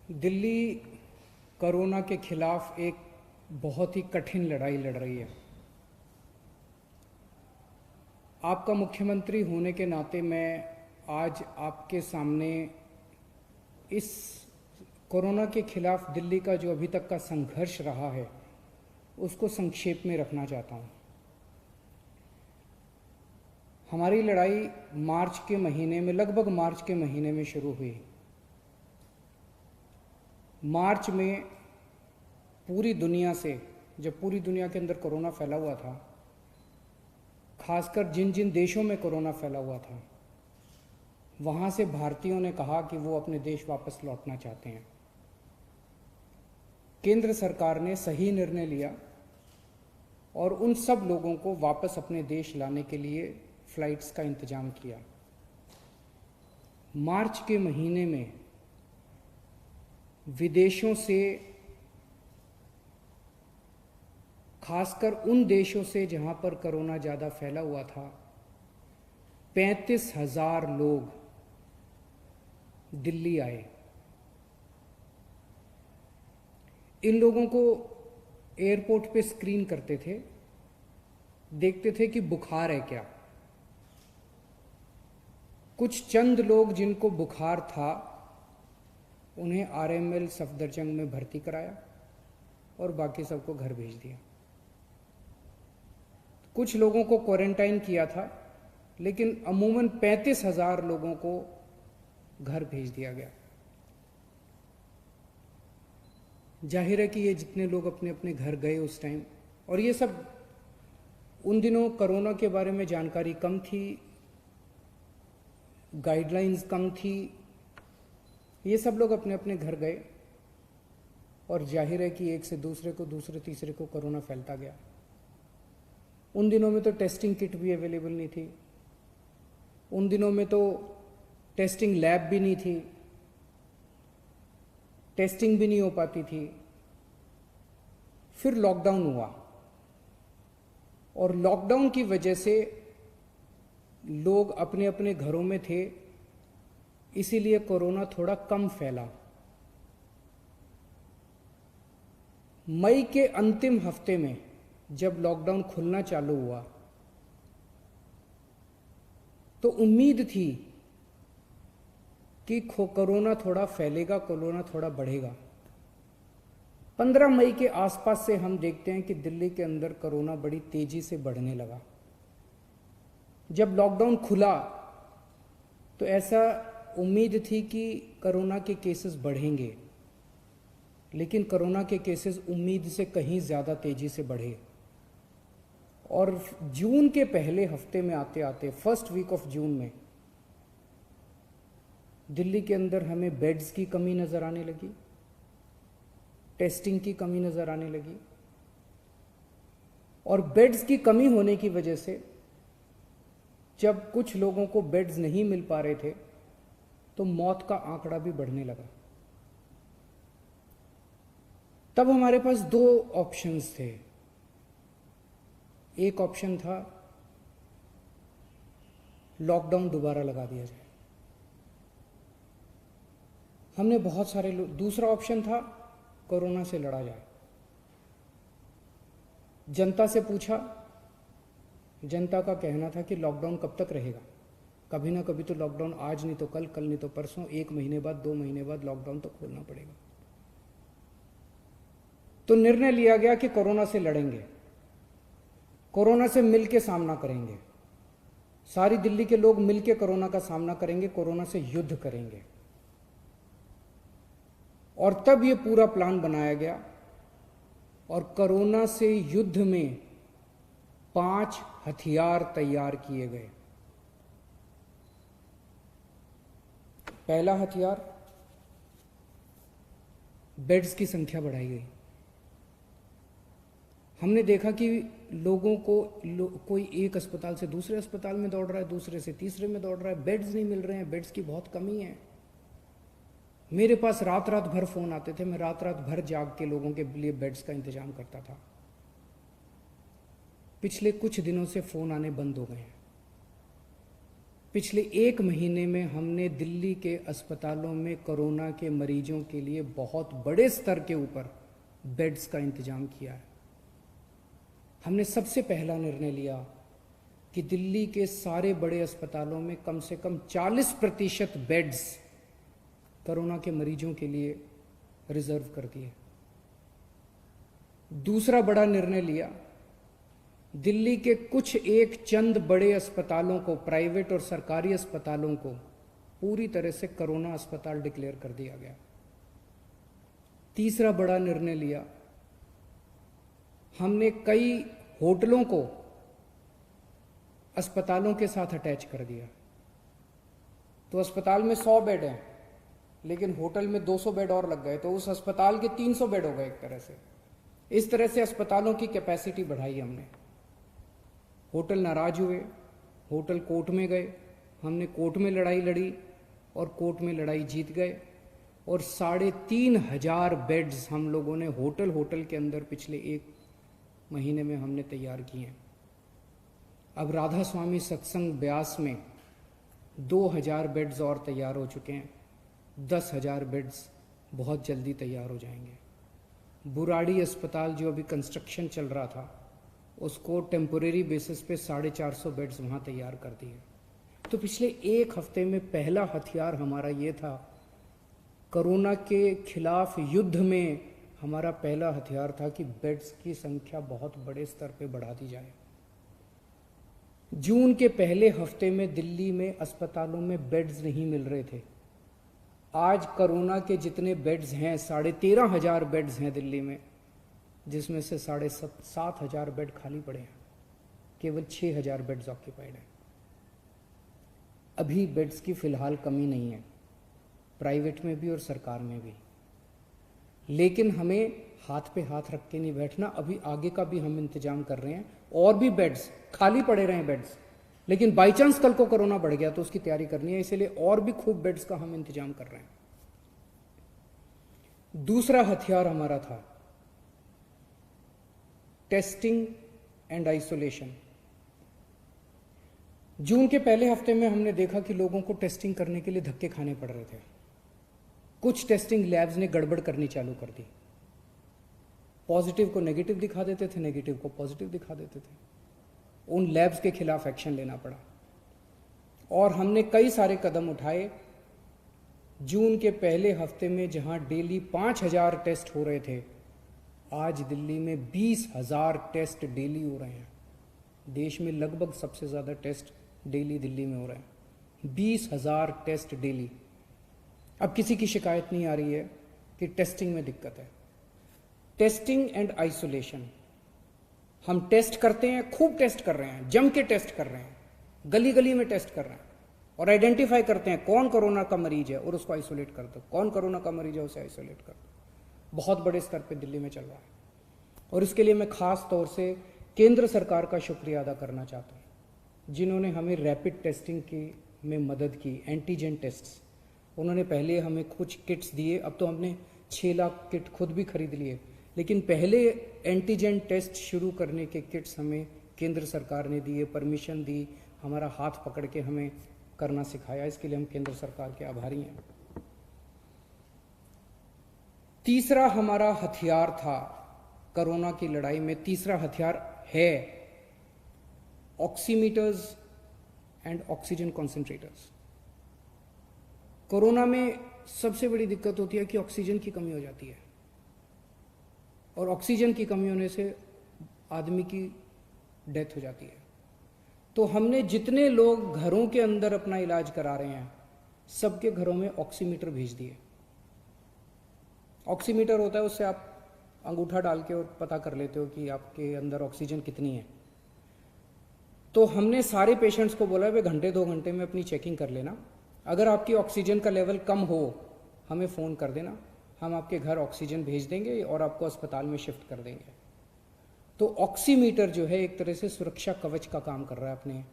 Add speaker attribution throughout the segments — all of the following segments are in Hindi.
Speaker 1: दिल्ली कोरोना के खिलाफ एक बहुत ही कठिन लड़ाई लड़ रही है। आपका मुख्यमंत्री होने के नाते मैं आज आपके सामने इस कोरोना के खिलाफ दिल्ली का जो अभी तक का संघर्ष रहा है उसको संक्षेप में रखना चाहता हूँ। हमारी लड़ाई मार्च के महीने में, लगभग मार्च के महीने में शुरू हुई। मार्च में पूरी दुनिया से, जब पूरी दुनिया के अंदर कोरोना फैला हुआ था, खासकर जिन जिन देशों में कोरोना फैला हुआ था, वहाँ से भारतीयों ने कहा कि वो अपने देश वापस लौटना चाहते हैं। केंद्र सरकार ने सही निर्णय लिया और उन सब लोगों को वापस अपने देश लाने के लिए फ्लाइट्स का इंतजाम किया। मार्च के महीने में विदेशों से, खासकर उन देशों से जहां पर कोरोना ज़्यादा फैला हुआ था, 35,000 लोग दिल्ली आए। इन लोगों को एयरपोर्ट पे स्क्रीन करते थे, देखते थे कि बुखार है क्या। कुछ चंद लोग जिनको बुखार था उन्हें आरएमएल सफदरजंग में भर्ती कराया और बाकी सबको घर भेज दिया। कुछ लोगों को क्वारंटाइन किया था, लेकिन अमूमन 35,000 लोगों को घर भेज दिया गया। जाहिर है कि ये जितने लोग अपने अपने घर गए उस टाइम, और ये सब उन दिनों कोरोना के बारे में जानकारी कम थी, गाइडलाइंस कम थी, ये सब लोग अपने अपने घर गए और जाहिर है कि एक से दूसरे को, दूसरे तीसरे को कोरोना फैलता गया। उन दिनों में तो टेस्टिंग किट भी अवेलेबल नहीं थी, उन दिनों में तो टेस्टिंग लैब भी नहीं थी, टेस्टिंग भी नहीं हो पाती थी। फिर लॉकडाउन हुआ और लॉकडाउन की वजह से लोग अपने अपने घरों में थे, इसीलिए कोरोना थोड़ा कम फैला। मई के अंतिम हफ्ते में जब लॉकडाउन खुलना चालू हुआ तो उम्मीद थी कि कोरोना थोड़ा फैलेगा, कोरोना थोड़ा बढ़ेगा। 15 मई के आसपास से हम देखते हैं कि दिल्ली के अंदर कोरोना बड़ी तेजी से बढ़ने लगा। जब लॉकडाउन खुला तो ऐसा उम्मीद थी कि कोरोना के केसेस बढ़ेंगे, लेकिन कोरोना के केसेस उम्मीद से कहीं ज़्यादा तेजी से बढ़े और जून के पहले हफ्ते में आते आते, फर्स्ट वीक ऑफ जून में, दिल्ली के अंदर हमें बेड्स की कमी नज़र आने लगी, टेस्टिंग की कमी नज़र आने लगी। और बेड्स की कमी होने की वजह से जब कुछ लोगों को बेड्स नहीं मिल पा रहे थे तो मौत का आंकड़ा भी बढ़ने लगा। तब हमारे पास दो ऑप्शंस थे। एक ऑप्शन था लॉकडाउन दोबारा लगा दिया जाए, हमने बहुत सारे लोग। दूसरा ऑप्शन था कोरोना से लड़ा जाए। जनता से पूछा, जनता का कहना था कि लॉकडाउन कब तक रहेगा, कभी ना कभी तो लॉकडाउन, आज नहीं तो कल, कल नहीं तो परसों, 1 महीने बाद, 2 महीने बाद लॉकडाउन तो खोलना पड़ेगा। तो निर्णय लिया गया कि कोरोना से लड़ेंगे, कोरोना से मिलकर सामना करेंगे, सारी दिल्ली के लोग मिलकर कोरोना का सामना करेंगे, कोरोना से युद्ध करेंगे। और तब ये पूरा प्लान बनाया गया और कोरोना से युद्ध में 5 हथियार तैयार किए गए। पहला हथियार, बेड्स की संख्या बढ़ाई गई। हमने देखा कि लोगों को कोई एक अस्पताल से दूसरे अस्पताल में दौड़ रहा है, दूसरे से तीसरे में दौड़ रहा है, बेड्स नहीं मिल रहे हैं, बेड्स की बहुत कमी है। मेरे पास रात रात भर फोन आते थे, मैं रात रात भर जाग के लोगों के लिए बेड्स का इंतजाम करता था। पिछले कुछ दिनों से फोन आने बंद हो गए हैं। पिछले 1 महीने में हमने दिल्ली के अस्पतालों में कोरोना के मरीजों के लिए बहुत बड़े स्तर के ऊपर बेड्स का इंतजाम किया है। हमने सबसे पहला निर्णय लिया कि दिल्ली के सारे बड़े अस्पतालों में कम से कम 40% बेड्स कोरोना के मरीजों के लिए रिजर्व कर दिए। दूसरा बड़ा निर्णय लिया, दिल्ली के कुछ एक चंद बड़े अस्पतालों को, प्राइवेट और सरकारी अस्पतालों को पूरी तरह से कोरोना अस्पताल डिक्लेयर कर दिया गया। तीसरा बड़ा निर्णय लिया, हमने कई होटलों को अस्पतालों के साथ अटैच कर दिया। तो अस्पताल में 100 बेड हैं, लेकिन होटल में 200 बेड और लग गए, तो उस अस्पताल के 300 बेड हो गए एक तरह से। इस तरह से अस्पतालों की कैपेसिटी बढ़ाई हमने। होटल नाराज हुए, होटल कोर्ट में गए, हमने कोर्ट में लड़ाई लड़ी और कोर्ट में लड़ाई जीत गए और 3,500 बेड्स हम लोगों ने होटल के अंदर पिछले 1 महीने में हमने तैयार किए हैं। अब राधा स्वामी सत्संग ब्यास में 2,000 बेड्स और तैयार हो चुके हैं। 10,000 बेड्स बहुत जल्दी तैयार हो जाएंगे। बुराड़ी अस्पताल जो अभी कंस्ट्रक्शन चल रहा था, उसको टेम्पोरेरी बेसिस पे 450 बेड्स वहाँ तैयार कर दिए। तो पिछले 1 हफ्ते में पहला हथियार हमारा ये था, कोरोना के खिलाफ युद्ध में हमारा पहला हथियार था कि बेड्स की संख्या बहुत बड़े स्तर पे बढ़ा दी जाए। जून के पहले हफ्ते में दिल्ली में अस्पतालों में बेड्स नहीं मिल रहे थे। आज कोरोना के जितने बेड्स हैं, 13,500 बेड्स हैं दिल्ली में, जिसमें से 7,500 बेड खाली पड़े हैं। केवल 6,000 बेड्स ऑक्यूपाइड हैं। अभी बेड्स की फिलहाल कमी नहीं है, प्राइवेट में भी और सरकार में भी। लेकिन हमें हाथ पे हाथ रख के नहीं बैठना। अभी आगे का भी हम इंतजाम कर रहे हैं, और भी बेड्स खाली पड़े रहे बेड्स, लेकिन बाई चांस कल को कोरोना बढ़ गया तो उसकी तैयारी करनी है, इसलिए और भी खूब बेड्स का हम इंतजाम कर रहे हैं। दूसरा हथियार हमारा था टेस्टिंग एंड आइसोलेशन। जून के पहले हफ्ते में हमने देखा कि लोगों को टेस्टिंग करने के लिए धक्के खाने पड़ रहे थे। कुछ टेस्टिंग लैब्स ने गड़बड़ करनी चालू कर दी। पॉजिटिव को नेगेटिव दिखा देते थे, नेगेटिव को पॉजिटिव दिखा देते थे। उन लैब्स के खिलाफ एक्शन लेना पड़ा और हमने कई सारे कदम उठाए। जून के पहले हफ्ते में जहां डेली 5,000 टेस्ट हो रहे थे, आज दिल्ली में 20,000 टेस्ट डेली हो रहे हैं। देश में लगभग सबसे ज़्यादा टेस्ट डेली दिल्ली में हो रहे हैं। 20,000 टेस्ट डेली। अब किसी की शिकायत नहीं आ रही है कि टेस्टिंग में दिक्कत है। टेस्टिंग एंड आइसोलेशन, हम टेस्ट करते हैं, खूब टेस्ट कर रहे हैं, जम के टेस्ट कर रहे हैं, गली गली में टेस्ट कर रहे हैं और आइडेंटिफाई करते हैं कौन कोरोना का मरीज है और उसको आइसोलेट कर दो, कौन कोरोना का मरीज है उसे आइसोलेट कर दो। बहुत बड़े स्तर पे दिल्ली में चल रहा है और इसके लिए मैं खास तौर से केंद्र सरकार का शुक्रिया अदा करना चाहता हूँ, जिन्होंने हमें रैपिड टेस्टिंग की में मदद की। एंटीजन टेस्ट्स उन्होंने पहले हमें कुछ किट्स दिए, अब तो हमने 6 लाख किट खुद भी खरीद लिए, लेकिन पहले एंटीजन टेस्ट शुरू करने के किट्स हमें केंद्र सरकार ने दिए, परमिशन दी, हमारा हाथ पकड़ के हमें करना सिखाया। इसके लिए हम केंद्र सरकार के आभारी हैं। तीसरा हमारा हथियार था कोरोना की लड़ाई में, तीसरा हथियार है oximeters and oxygen concentrators. Corona में सबसे बड़ी दिक्कत होती है कि ऑक्सीजन की कमी हो जाती है और ऑक्सीजन की कमी होने से आदमी की डेथ हो जाती है। तो हमने जितने लोग घरों के अंदर अपना इलाज करा रहे हैं, सबके घरों में ऑक्सीमीटर भेज दिए। ऑक्सीमीटर होता है, उससे आप अंगूठा डाल के और पता कर लेते हो कि आपके अंदर ऑक्सीजन कितनी है। तो हमने सारे पेशेंट्स को बोला वे घंटे 2 घंटे में अपनी चेकिंग कर लेना, अगर आपकी ऑक्सीजन का लेवल कम हो हमें फ़ोन कर देना, हम आपके घर ऑक्सीजन भेज देंगे और आपको अस्पताल में शिफ्ट कर देंगे। तो ऑक्सीमीटर जो है एक तरह से सुरक्षा कवच का काम कर रहा है अपने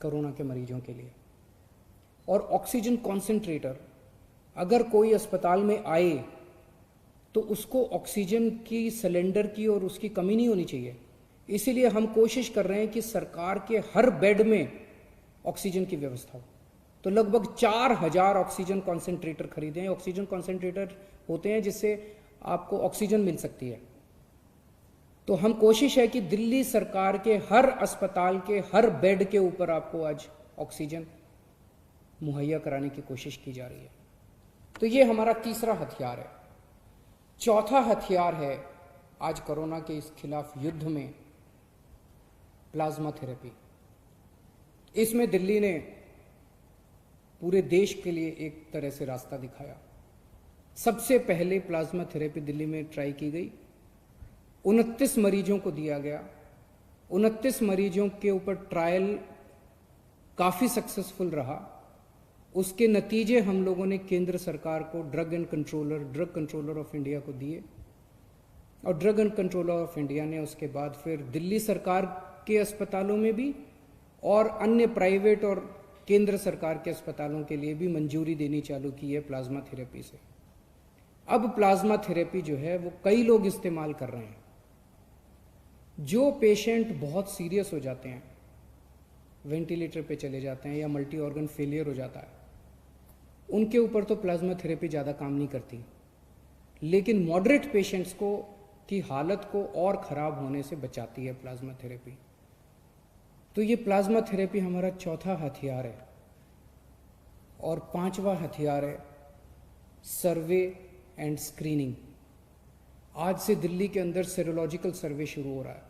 Speaker 1: कोरोना के मरीजों के लिए। और ऑक्सीजन कॉन्सेंट्रेटर, अगर कोई अस्पताल में आए तो उसको ऑक्सीजन की सिलेंडर की और उसकी कमी नहीं होनी चाहिए। इसीलिए हम कोशिश कर रहे हैं कि सरकार के हर बेड में ऑक्सीजन की व्यवस्था हो। तो लगभग 4000 ऑक्सीजन कॉन्सेंट्रेटर खरीदे हैं। ऑक्सीजन कॉन्सेंट्रेटर होते हैं जिससे आपको ऑक्सीजन मिल सकती है। तो हम कोशिश है कि दिल्ली सरकार के हर अस्पताल के हर बेड के ऊपर आपको आज ऑक्सीजन मुहैया कराने की कोशिश की जा रही है। तो ये हमारा तीसरा हथियार है। चौथा हथियार है आज कोरोना के इस खिलाफ युद्ध में प्लाज्मा थेरेपी। इसमें दिल्ली ने पूरे देश के लिए एक तरह से रास्ता दिखाया। सबसे पहले प्लाज्मा थेरेपी दिल्ली में ट्राई की गई, 29 मरीजों को दिया गया। 29 मरीजों के ऊपर ट्रायल काफी सक्सेसफुल रहा। उसके नतीजे हम लोगों ने केंद्र सरकार को ड्रग कंट्रोलर ऑफ इंडिया को दिए, और drug and controller of India ने उसके बाद फिर दिल्ली सरकार के अस्पतालों में भी और अन्य प्राइवेट और केंद्र सरकार के अस्पतालों के लिए भी मंजूरी देनी चालू की है प्लाज्मा थेरेपी से। अब प्लाज्मा थेरेपी जो है वो कई लोग इस्तेमाल कर रहे हैं। जो पेशेंट बहुत सीरियस हो जाते हैं, वेंटिलेटर पे चले जाते हैं या मल्टी ऑर्गन फेलियर हो जाता है, उनके ऊपर तो प्लाज्मा थेरेपी ज़्यादा काम नहीं करती, लेकिन मॉडरेट पेशेंट्स को की हालत को और ख़राब होने से बचाती है प्लाज्मा थेरेपी। तो ये प्लाज्मा थेरेपी हमारा चौथा हथियार है। और पांचवा हथियार है सर्वे एंड स्क्रीनिंग। आज से दिल्ली के अंदर सेरोलॉजिकल सर्वे शुरू हो रहा है।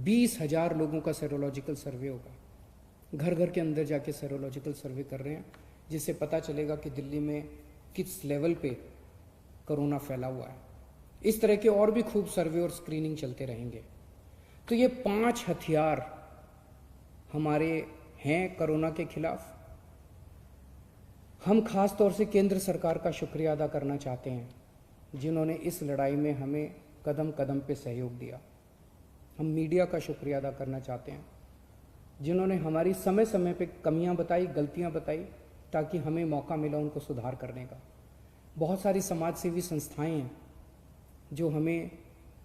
Speaker 1: 20,000 लोगों का सेरोलॉजिकल सर्वे होगा। घर घर के अंदर जाके सेरोलॉजिकल सर्वे कर रहे हैं, जिससे पता चलेगा कि दिल्ली में किस लेवल पे कोरोना फैला हुआ है। इस तरह के और भी खूब सर्वे और स्क्रीनिंग चलते रहेंगे। तो ये 5 हथियार हमारे हैं कोरोना के खिलाफ। हम खास तौर से केंद्र सरकार का शुक्रिया अदा करना चाहते हैं, जिन्होंने इस लड़ाई में हमें कदम कदम पे सहयोग दिया। हम मीडिया का शुक्रिया अदा करना चाहते हैं, जिन्होंने हमारी समय समय पे कमियां बताई, गलतियां बताई, ताकि हमें मौका मिला उनको सुधार करने का। बहुत सारी समाज सेवी संस्थाएं हैं जो हमें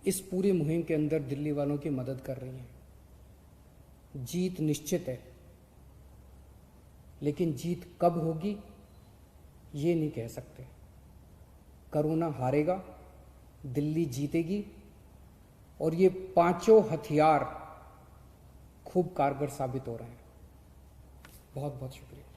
Speaker 1: इस पूरी मुहिम के अंदर दिल्ली वालों की मदद कर रही हैं। जीत निश्चित है, लेकिन जीत कब होगी ये नहीं कह सकते। कोरोना हारेगा, दिल्ली जीतेगी, और ये 5 हथियार खूब कारगर साबित हो रहे हैं। बहुत बहुत शुक्रिया।